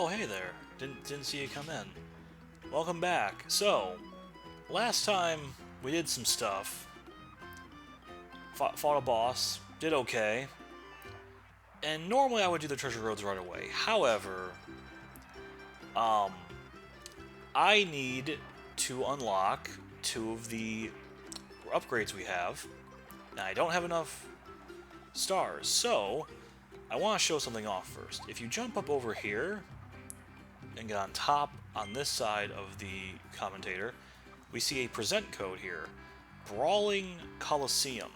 Oh, hey there. Didn't see you come in. Welcome back. So, last time we did some stuff. Fought a boss. Did okay. And normally I would do the treasure roads right away. However, I need to unlock 2 of the upgrades we have. And I don't have enough stars, so I want to show something off first. If you jump up over here and get on top on this side of the commentator, we see a present code here. Brawling Coliseum.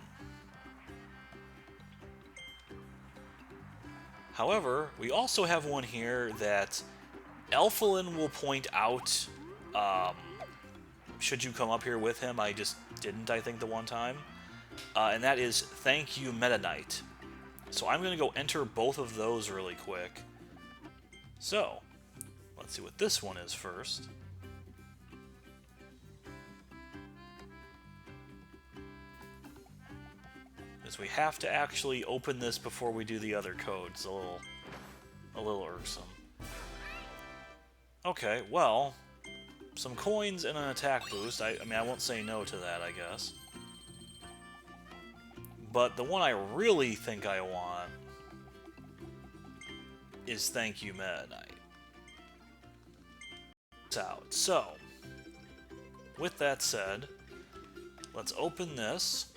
However, we also have one here that Elfilin will point out should you come up here with him. I just didn't, I think, the one time. And that is Thank You Meta Knight. So I'm going to go enter both of those really quick. So, let's see what this one is first. Because we have to actually open this before we do the other codes. A little irksome. Okay, well, some coins and an attack boost. I mean, I won't say no to that, I guess. But the one I really think I want is Thank You Meta Knight. It's out. So, with that said, let's open this.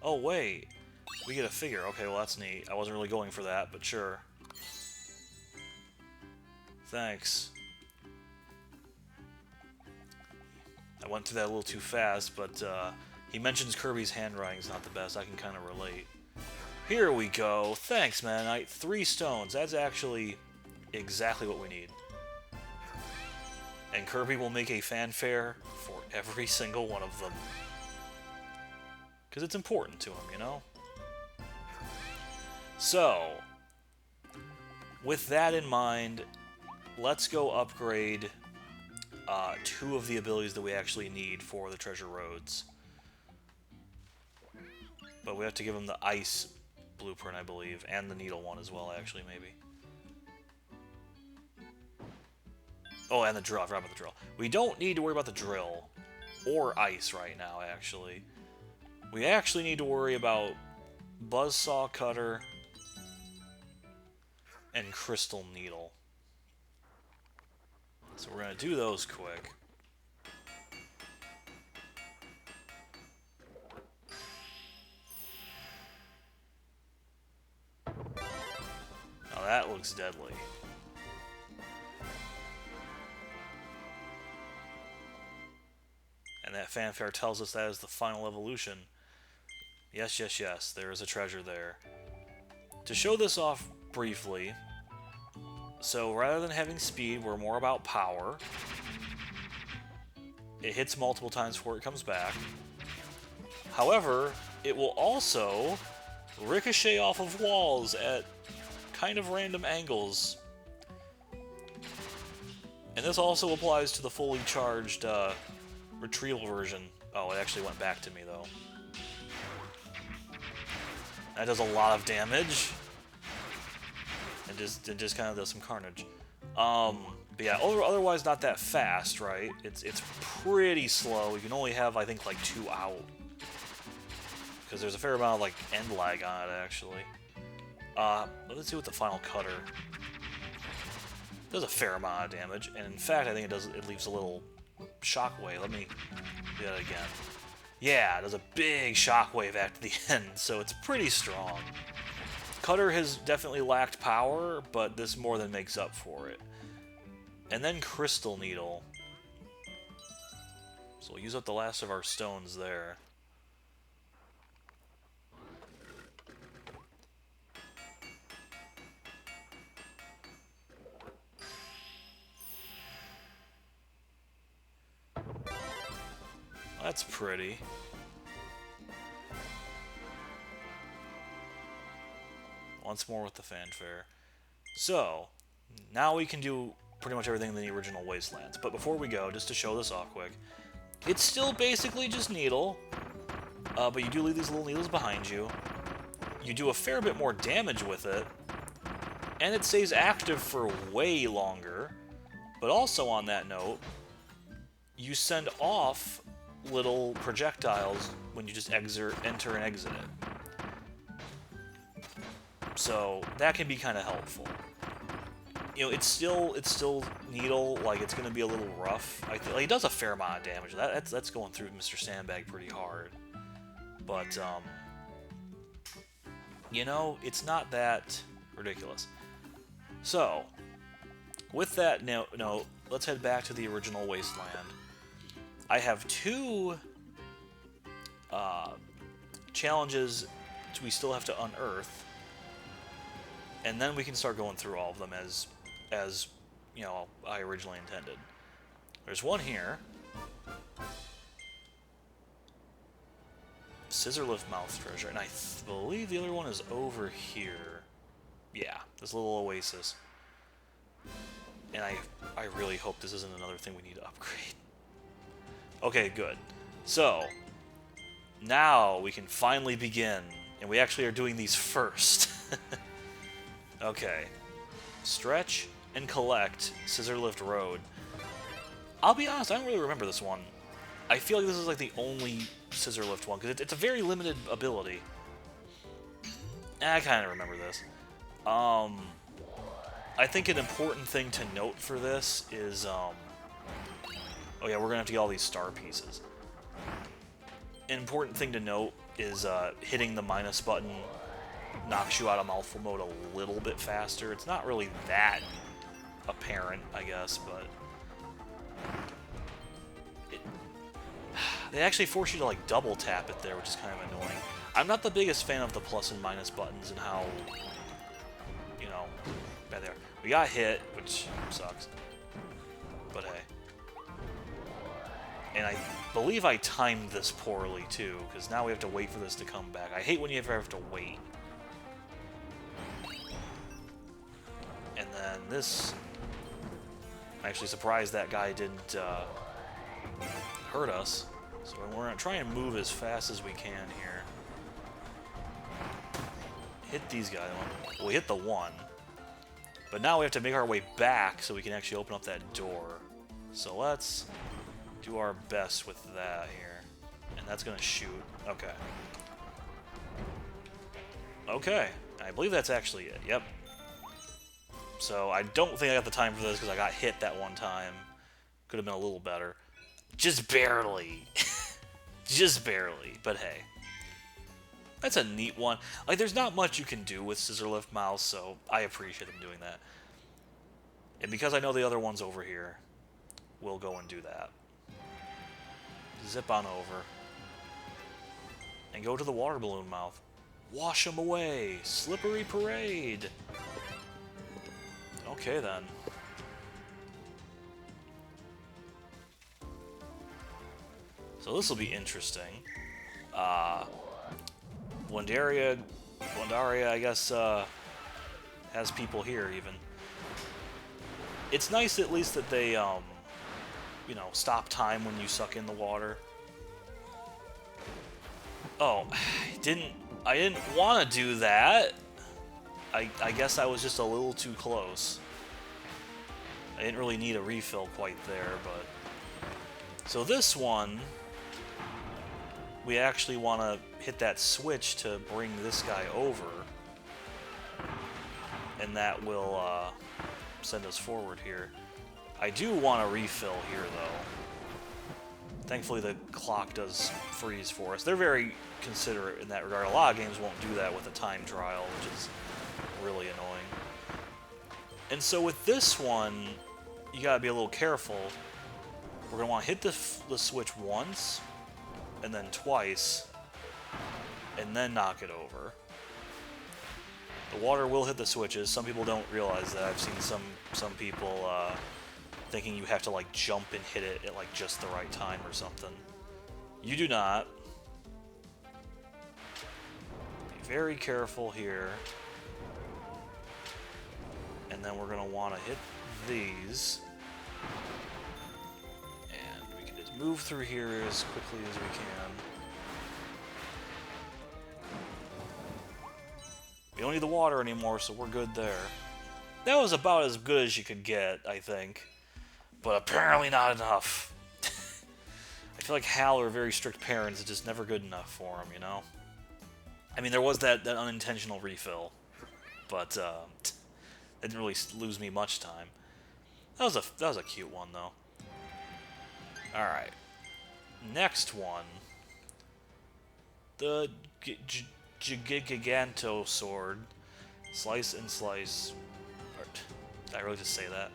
Oh, wait. We get a figure. Okay, well, that's neat. I wasn't really going for that, but sure. Thanks. I went through that a little too fast, but he mentions Kirby's handwriting's not the best. I can kind of relate. Here we go. Thanks, man. 3 stones. That's actually exactly what we need. And Kirby will make a fanfare for every single one of them. Because it's important to him, you know? So, with that in mind, let's go upgrade 2 of the abilities that we actually need for the treasure roads. But we have to give him the ice blueprint, I believe, and the needle one as well, actually, maybe. Oh, and the drill. I forgot about the drill. We don't need to worry about the drill or ice right now, actually. We actually need to worry about Buzzsaw Cutter and Crystal Needle. So we're going to do those quick. Now that looks deadly. And that fanfare tells us that is the final evolution. Yes, yes, yes, there is a treasure there. To show this off briefly, so rather than having speed, we're more about power. It hits multiple times before it comes back. However, it will also ricochet off of walls at kind of random angles. And this also applies to the fully charged retrieval version. Oh, it actually went back to me, though. That does a lot of damage. It just kind of does some carnage. But yeah, otherwise not that fast, right? It's pretty slow. You can only have, I think, like 2 out. Because there's a fair amount of, like, end lag on it, actually. Let's see what the final cutter... It does a fair amount of damage, and in fact, I think it leaves a little shockwave. Let me do that again. Yeah, it does a big shockwave after the end, so it's pretty strong. Cutter has definitely lacked power, but this more than makes up for it. And then Crystal Needle. So we'll use up the last of our stones there. That's pretty. Once more with the fanfare. So, now we can do pretty much everything in the original Wastelands. But before we go, just to show this off quick, it's still basically just needle, but you do leave these little needles behind you. You do a fair bit more damage with it, and it stays active for way longer. But also on that note, you send off little projectiles when you just enter and exit it. So that can be kind of helpful. You know, it's still needle, like it's gonna be a little rough. I think like, it does a fair amount of damage. That's going through Mr. Sandbag pretty hard. But you know, it's not that ridiculous. So, with that note, let's head back to the original Wasteland. I have two challenges we still have to unearth, and then we can start going through all of them as you know, I originally intended. There's one here. Scissor-Lift mouth treasure, and I believe the other one is over here. Yeah, this little oasis. And I really hope this isn't another thing we need to upgrade. Okay, good. So, now we can finally begin. And we actually are doing these first. Okay. Stretch and collect Scissor-Lift Road. I'll be honest, I don't really remember this one. I feel like this is like the only Scissor-Lift one, because it's a very limited ability. I kind of remember this. I think an important thing to note for this is, oh yeah, we're gonna have to get all these star pieces. An important thing to note is hitting the minus button knocks you out of mouthful mode a little bit faster. It's not really that apparent, I guess, but they actually force you to like double tap it there, which is kind of annoying. I'm not the biggest fan of the plus and minus buttons and how, you know, bad they are. We got hit, which sucks, but hey. And I believe I timed this poorly too, because now we have to wait for this to come back. I hate when you ever have to wait. And then this, I'm actually surprised that guy didn't hurt us. So we're going to try and move as fast as we can here. Hit these guys. We hit the one. But now we have to make our way back so we can actually open up that door. So let's do our best with that here. And that's going to shoot. Okay. Okay. I believe that's actually it. Yep. So I don't think I got the time for this because I got hit that one time. Could have been a little better. Just barely. Just barely. But hey. That's a neat one. Like, there's not much you can do with Scissor-Lift mouse, so I appreciate them doing that. And because I know the other one's over here, we'll go and do that. Zip on over. And go to the water balloon mouth. Wash them away! Slippery parade! Okay, then. So this will be interesting. Wandaria, I guess, has people here, even. It's nice, at least, that they, you know, stop time when you suck in the water. Oh, I didn't want to do that. I guess I was just a little too close. I didn't really need a refill quite there, but... So this one, we actually want to hit that switch to bring this guy over. And that will send us forward here. I do want a refill here, though. Thankfully, the clock does freeze for us. They're very considerate in that regard. A lot of games won't do that with a time trial, which is really annoying. And so with this one, you gotta be a little careful. We're gonna want to hit the switch once, and then twice, and then knock it over. The water will hit the switches. Some people don't realize that. I've seen some people thinking you have to like jump and hit it at like just the right time or something. You do not. Be very careful here. And then we're going to want to hit these. And we can just move through here as quickly as we can. We don't need the water anymore, so we're good there. That was about as good as you could get, I think. But apparently not enough. I feel like Hal are very strict parents. It's just never good enough for them, you know? I mean, there was that unintentional refill. But, it didn't really lose me much time. That was a cute one, though. Alright. Next one. The Giganto sword. Slice and slice. Or, did I really just say that?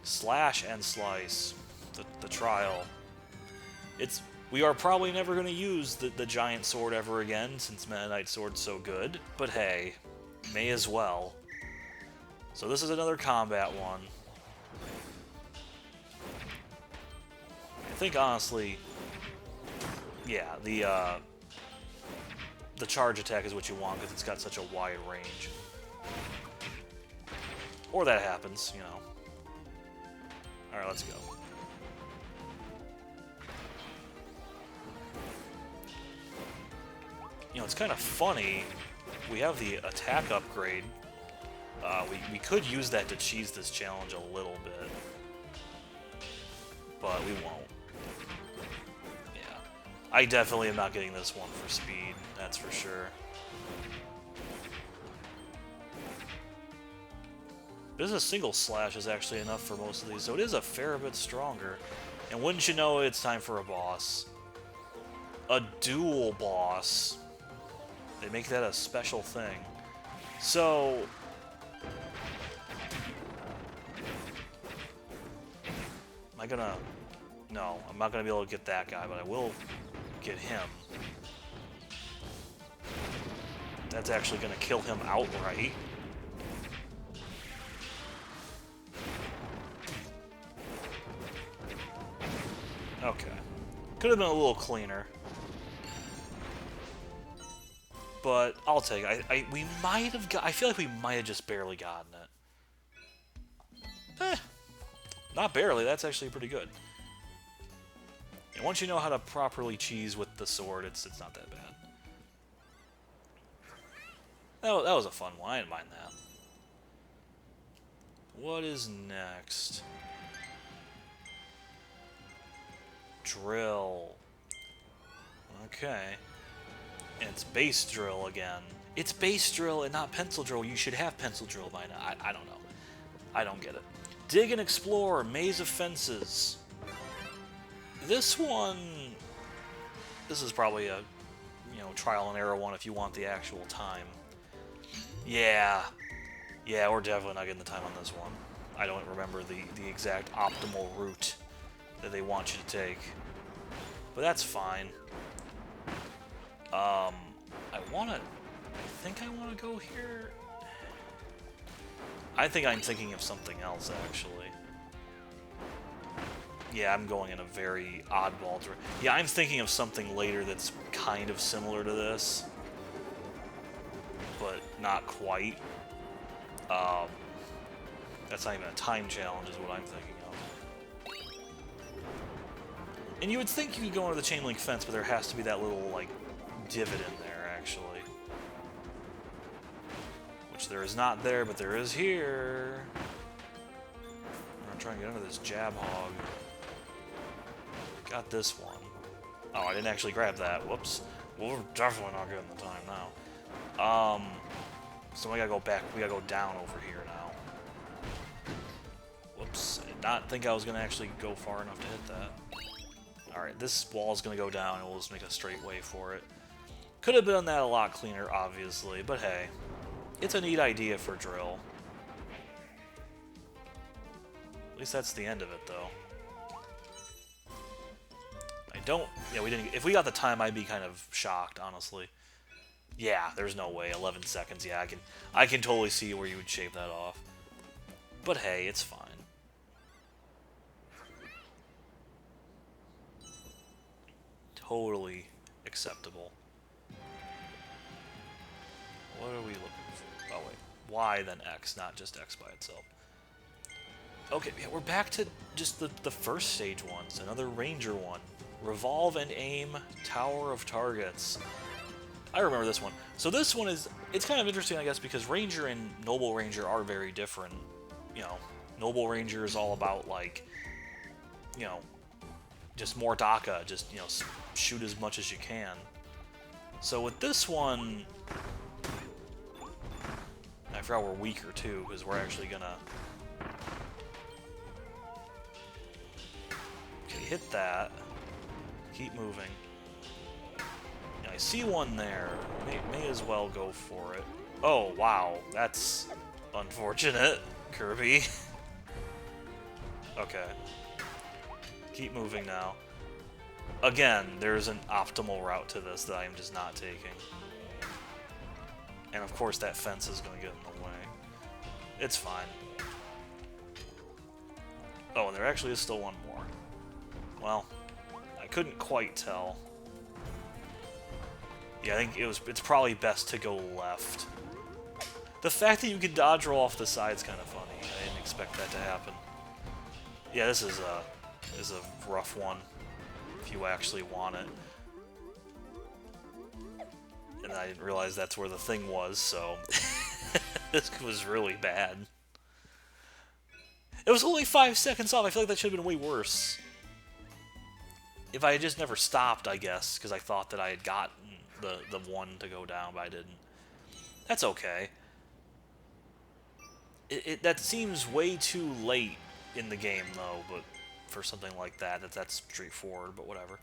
Slash and slice. The trial. We are probably never going to use the giant sword ever again, since Meta Knight's sword's so good. But hey, may as well. So this is another combat one. I think, honestly, yeah, the charge attack is what you want, because it's got such a wide range. Or that happens, you know. Alright, let's go. You know, it's kind of funny. We have the attack upgrade. We could use that to cheese this challenge a little bit. But we won't. Yeah. I definitely am not getting this one for speed, that's for sure. This is a single slash is actually enough for most of these, so it is a fair bit stronger. And wouldn't you know, it's time for a boss. A dual boss. They make that a special thing. So... am I gonna... No, I'm not gonna be able to get that guy, but I will get him. That's actually gonna kill him outright. Okay. Could have been a little cleaner. But I'll take it. We might have got... I feel like we might have just barely gotten it. Not barely. That's actually pretty good. And once you know how to properly cheese with the sword, it's not that bad. That was a fun one. I didn't mind that. What is next? Drill. Okay. And it's base drill again. It's base drill and not pencil drill. You should have pencil drill by now. I don't know. I don't get it. Dig and explore. Maze of fences. This one... This is probably a, trial and error one if you want the actual time. Yeah. Yeah, we're definitely not getting the time on this one. I don't remember the exact optimal route that they want you to take. But that's fine. I think I want to go here. I think I'm thinking of something else, actually. Yeah, I'm going in a very oddball direction. Yeah, I'm thinking of something later that's kind of similar to this. But not quite. That's not even a time challenge is what I'm thinking of. And you would think you could go into the chain link fence, but there has to be that little, like, divot in there, actually. Which there is not there, but there is here. I'm gonna try and get under this jab hog. Got this one. Oh, I didn't actually grab that. Whoops. Well, we're definitely not getting the time now. So we gotta go back. We gotta go down over here now. Whoops. I did not think I was gonna actually go far enough to hit that. Alright, this wall's gonna go down and we'll just make a straight way for it. Could have done that a lot cleaner, obviously, but hey. It's a neat idea for drill. At least that's the end of it, though. Yeah, we didn't... If we got the time, I'd be kind of shocked, honestly. Yeah, there's no way. 11 seconds. Yeah, I can totally see where you would shave that off. But hey, it's fine. Totally acceptable. What are we looking for? Oh, wait. Y, then X, not just X by itself. Okay, yeah, we're back to just the first stage ones. Another Ranger one. Revolve and aim, Tower of Targets. I remember this one. So this one is it's kind of interesting, I guess, because Ranger and Noble Ranger are very different. You know, Noble Ranger is all about, like, you know, just more DACA, just, you know, shoot as much as you can. So with this one, I forgot we're weaker too, because we're actually gonna... Okay, hit that. Keep moving. I see one there. May as well go for it. Oh, wow. That's unfortunate, Kirby. Okay. Keep moving now. Again, there's an optimal route to this that I am just not taking. And of course that fence is going to get in the way. It's fine. Oh, and there actually is still one more. Well, I couldn't quite tell. Yeah, I think it's probably best to go left. The fact that you can dodge roll off the side is kind of funny. I didn't expect that to happen. Yeah, this is a rough one if you actually want it. And I didn't realize that's where the thing was, so this was really bad. It was only 5 seconds off. I feel like that should have been way worse. If I had just never stopped, I guess, because I thought that I had gotten the one to go down, but I didn't. That's okay. That seems way too late in the game, though, but for something like that's straightforward, but whatever.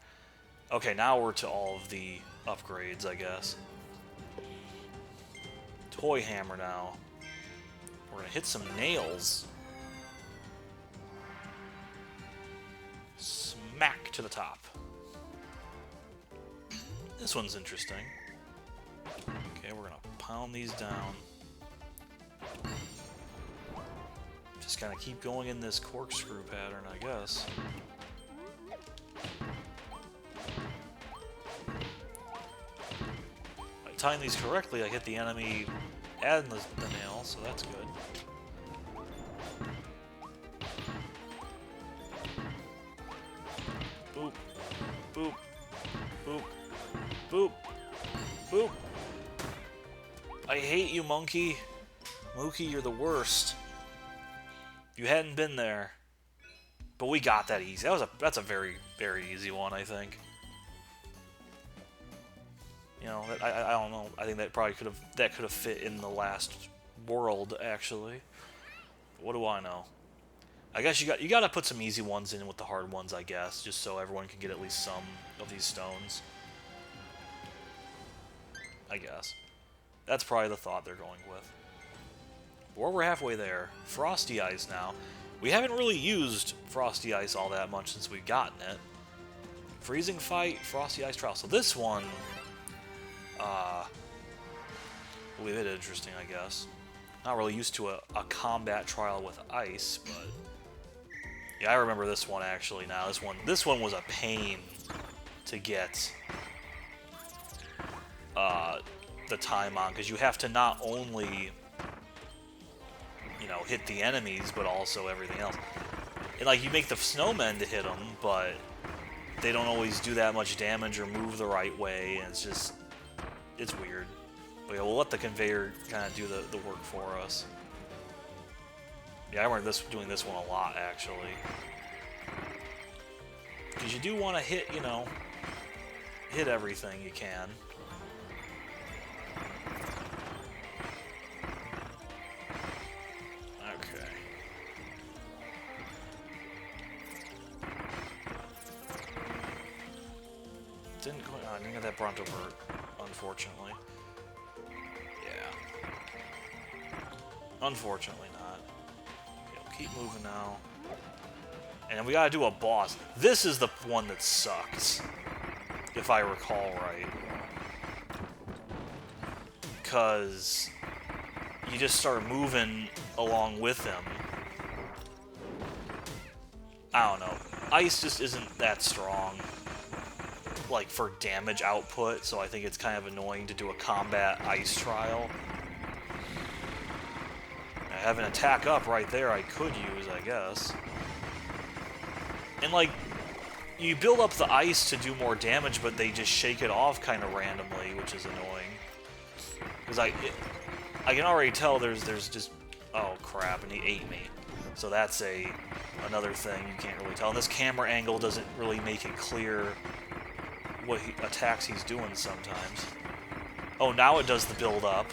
Okay, now we're to all of the upgrades, I guess. Toy hammer now. We're gonna hit some nails. Smack to the top. This one's interesting. Okay, we're gonna pound these down. Just kind of keep going in this corkscrew pattern, I guess. By tying these correctly, I hit the enemy and the nail, so that's good. Boop. Boop. Boop. Boop. Boop. I hate you, monkey. Mookie, you're the worst. You hadn't been there. But we got that easy. That's a very, very easy one, I think. You know, I don't know. I think that probably could have fit in the last world, actually. What do I know? I guess you got to put some easy ones in with the hard ones, I guess, just so everyone can get at least some of these stones. I guess. That's probably the thought they're going with. Or we're halfway there. Frosty Ice now. We haven't really used Frosty Ice all that much since we've gotten it. Freezing Fight, Frosty Ice Trial. So this one, will be a bit interesting, I guess. Not really used to a combat trial with ice, but yeah, I remember this one actually. Now this one was a pain to get the time on, because you have to not only, you know, hit the enemies, but also everything else. And like, you make the snowmen to hit them, but they don't always do that much damage or move the right way, and it's weird. But yeah, we'll let the conveyor kind of do the work for us. Yeah, I remember doing this one a lot, actually. Because you do want to hit, you know, hit everything you can. Okay. I didn't get that Bronto Burt, unfortunately. Yeah. Unfortunately not. Okay, we'll keep moving now. And we gotta do a boss. This is the one that sucks, if I recall right. Because you just start moving along with him. I don't know. Ice just isn't that strong, like, for damage output, so I think it's kind of annoying to do a combat ice trial. I have an attack up right there I could use, I guess. And, like, you build up the ice to do more damage, but they just shake it off kind of randomly, which is annoying. Because I can already tell there's just... Oh, crap, and he ate me. So that's another thing you can't really tell. And this camera angle doesn't really make it clear what attacks he's doing sometimes. Oh, now it does the build-up,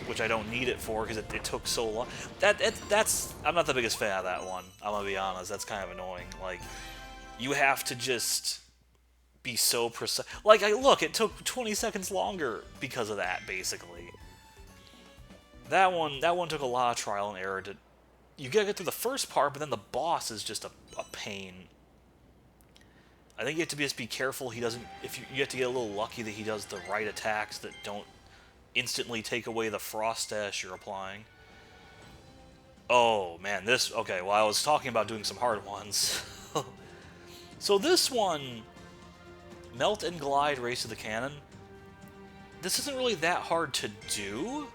which I don't need it for because it took so long. That's... I'm not the biggest fan of that one, I'm gonna be honest. That's kind of annoying. Like, you have to just be so precise. Like, look, it took 20 seconds longer because of that, basically. That one took a lot of trial and error to... You gotta get through the first part, but then the boss is just a pain. I think you have to just be careful he doesn't... You have to get a little lucky that he does the right attacks that don't instantly take away the frost dash you're applying. Oh, man, this... Okay, well, I was talking about doing some hard ones. So this one... Melt and Glide Race to the Cannon. This isn't really that hard to do,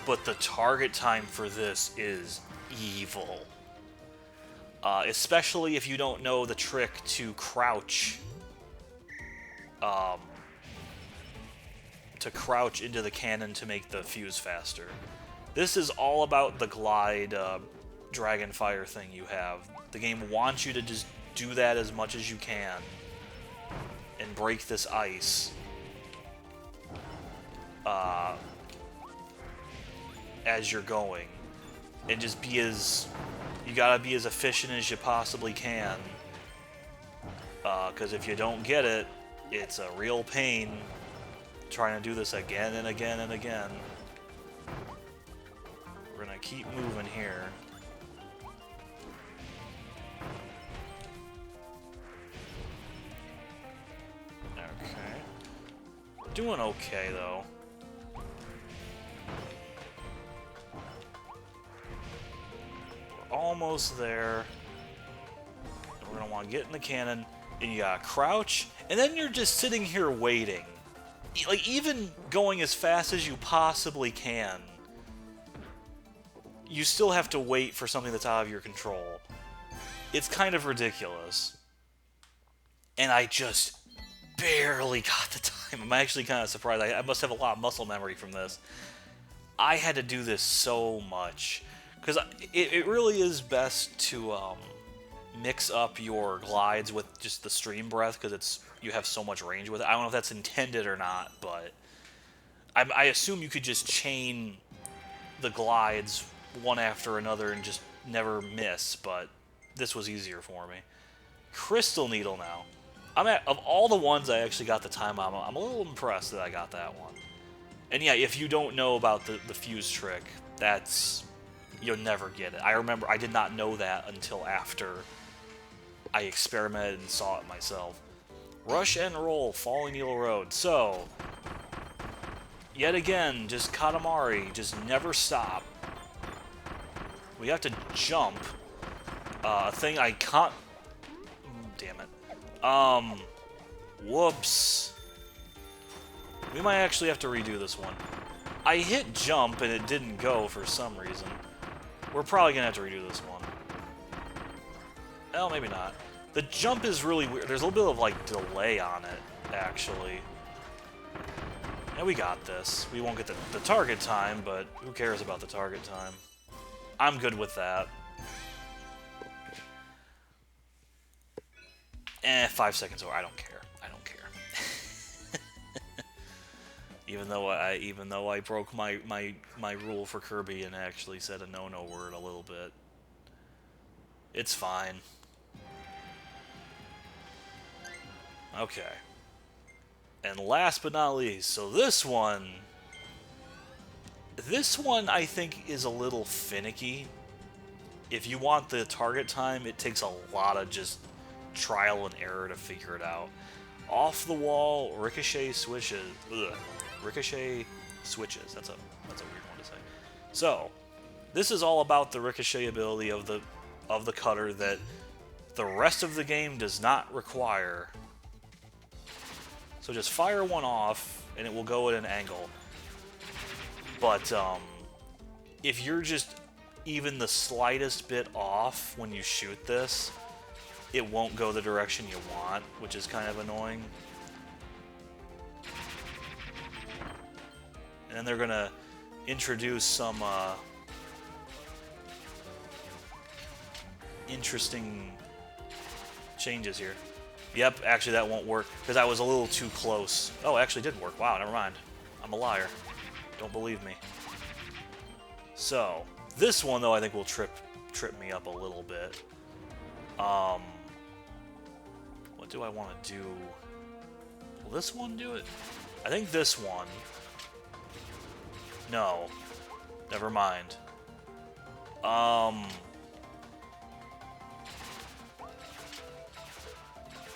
but the target time for this is evil. Especially if you don't know the trick to crouch. To crouch into the cannon to make the fuse faster. This is all about the glide dragon fire thing you have. The game wants you to just do that as much as you can and break this ice as you're going, and just be as... You gotta be as efficient as you possibly can, because if you don't get it, it's a real pain trying to do this again and again and again. We're gonna keep moving here. Okay. We're doing okay, though. We're almost there. We're gonna want to get in the cannon, and you gotta crouch, and then you're just sitting here waiting. Like, even going as fast as you possibly can, you still have to wait for something that's out of your control. It's kind of ridiculous. And I just barely got the time. I'm actually kind of surprised. I must have a lot of muscle memory from this. I had to do this so much. Because it really is best to mix up your glides with just the stream breath, because you have so much range with it. I don't know if that's intended or not, but I assume you could just chain the glides one after another and just never miss, but this was easier for me. Crystal Needle now. Of all the ones I actually got the time on, I'm a little impressed that I got that one. And yeah, if you don't know about the fuse trick, you'll never get it. I remember I did not know that until after I experimented and saw it myself. Rush and roll, Falling Needle Road. So, yet again, just Katamari, just never stop. We have to jump. A thing I can't... Damn it. Whoops. We might actually have to redo this one. I hit jump and it didn't go for some reason. We're probably gonna have to redo this one. Well, maybe not. The jump is really weird. There's a little bit of, like, delay on it, actually. And we got this. We won't get the target time, but who cares about the target time? I'm good with that. 5 seconds over. I don't care. I don't care. even though I broke my rule for Kirby and actually said a no-no word a little bit. It's fine. Okay. And last but not least, so this one I think is a little finicky. If you want the target time, it takes a lot of just trial and error to figure it out. Off the wall, Ricochet switches. Ugh. Ricochet switches. That's a weird one to say. So, this is all about the Ricochet ability of the cutter that the rest of the game does not require. So just fire one off, and it will go at an angle. But if you're just even the slightest bit off when you shoot this, it won't go the direction you want, which is kind of annoying. And then they're gonna introduce some interesting changes here. Yep, actually that won't work because I was a little too close. Oh, it actually did work. Wow, never mind. I'm a liar. Don't believe me. So, this one though I think will trip me up a little bit. What do I want to do? Will this one do it? I think this one. No. Never mind.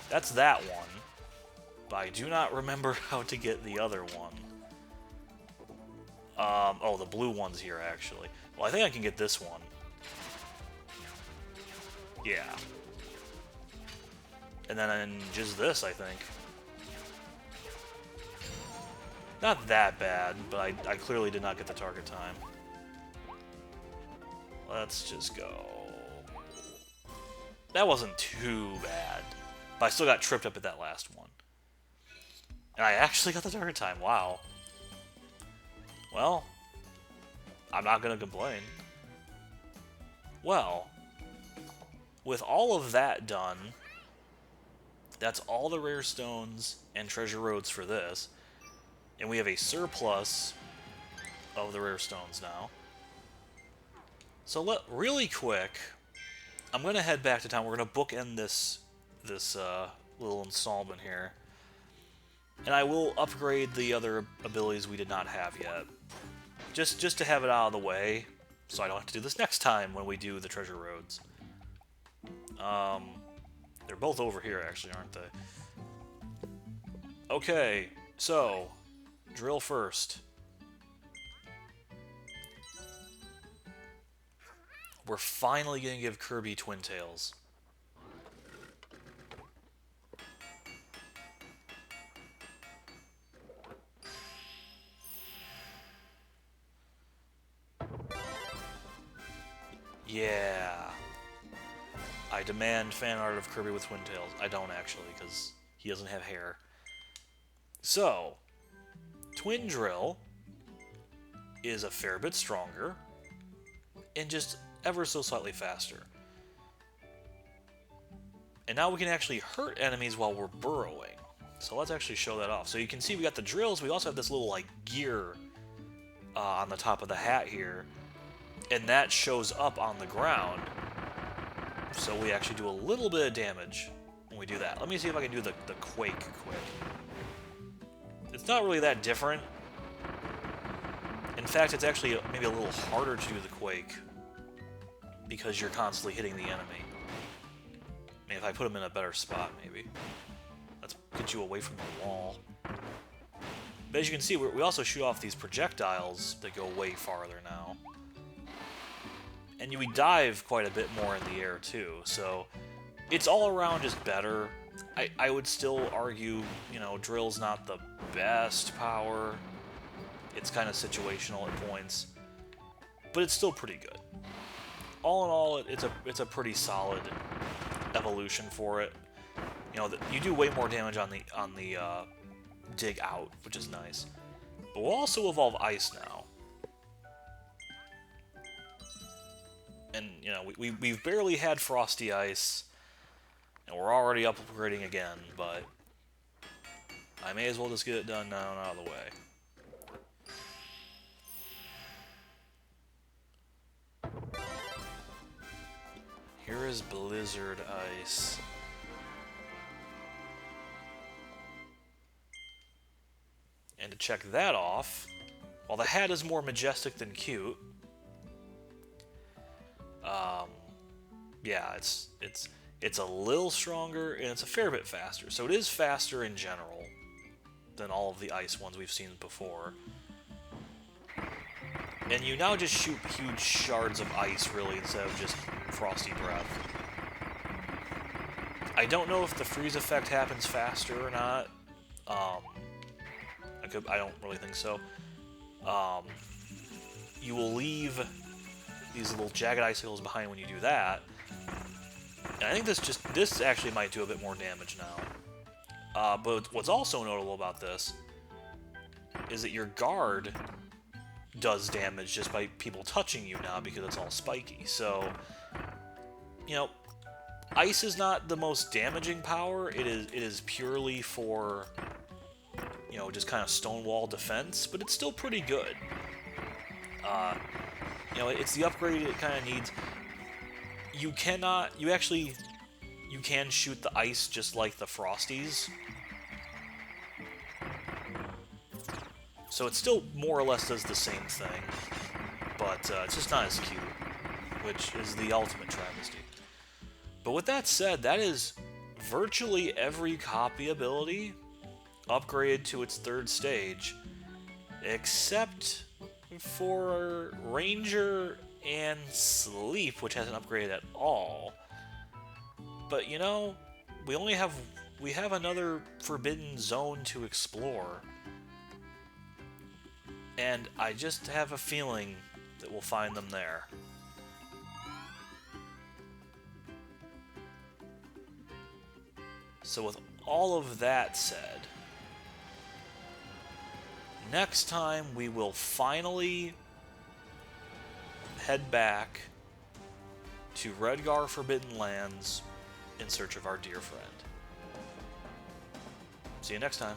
That's that one. But I do not remember how to get the other one. Oh, the blue one's here, actually. Well, I think I can get this one. Yeah. And then just this, I think. Not that bad, but I clearly did not get the target time. Let's just go. That wasn't too bad. But I still got tripped up at that last one. And I actually got the target time. Wow. Well, I'm not going to complain. Well, with all of that done, that's all the rare stones and treasure roads for this. And we have a surplus of the rare stones now. So really quick, I'm going to head back to town. We're going to bookend this little installment here. And I will upgrade the other abilities we did not have yet. Just to have it out of the way, so I don't have to do this next time when we do the treasure roads. They're both over here, actually, aren't they? Okay, so, drill first. We're finally going to give Kirby Twin Tails. Yeah. I demand fan art of Kirby with Twin Tails. I don't actually, because he doesn't have hair. So, Twin Drill is a fair bit stronger and just ever so slightly faster. And now we can actually hurt enemies while we're burrowing. So let's actually show that off. So you can see we got the drills. We also have this little like gear on the top of the hat here. And that shows up on the ground. So we actually do a little bit of damage when we do that. Let me see if I can do the Quake quick. It's not really that different. In fact, it's actually maybe a little harder to do the Quake because you're constantly hitting the enemy. I mean, if I put them in a better spot, maybe. Let's get you away from the wall. But as you can see, we also shoot off these projectiles that go way farther now. And we dive quite a bit more in the air, too. So, it's all around just better. I would still argue, you know, Drill's not the best power. It's kind of situational at points. But it's still pretty good. All in all, it's a pretty solid evolution for it. You know, you do way more damage on the dig out, which is nice. But we'll also evolve Ice now. And, you know, we've barely had Frosty Ice, and we're already upgrading again, but I may as well just get it done now and out of the way. Here is Blizzard Ice. And to check that off, while the hat is more majestic than cute, yeah, it's a little stronger and it's a fair bit faster. So it is faster in general than all of the ice ones we've seen before. And you now just shoot huge shards of ice, really, instead of just frosty breath. I don't know if the freeze effect happens faster or not. I don't really think so. You will leave these little jagged icicles behind when you do that. And I think this actually might do a bit more damage now. But what's also notable about this is that your guard does damage just by people touching you now because it's all spiky. So, you know, ice is not the most damaging power. It is purely for, you know, just kind of stonewall defense, but it's still pretty good. You know, it's the upgrade it kind of needs. You can shoot the ice just like the Frosties. So it still more or less does the same thing, but it's just not as cute, which is the ultimate travesty. But with that said, that is virtually every copy ability upgraded to its 3rd stage, except for Ranger and Sleep, which hasn't upgraded at all. But you know, we have another Forbidden Zone to explore. And I just have a feeling that we'll find them there. So with all of that said, next time we will finally head back to Redgar Forbidden Lands in search of our dear friend. See you next time.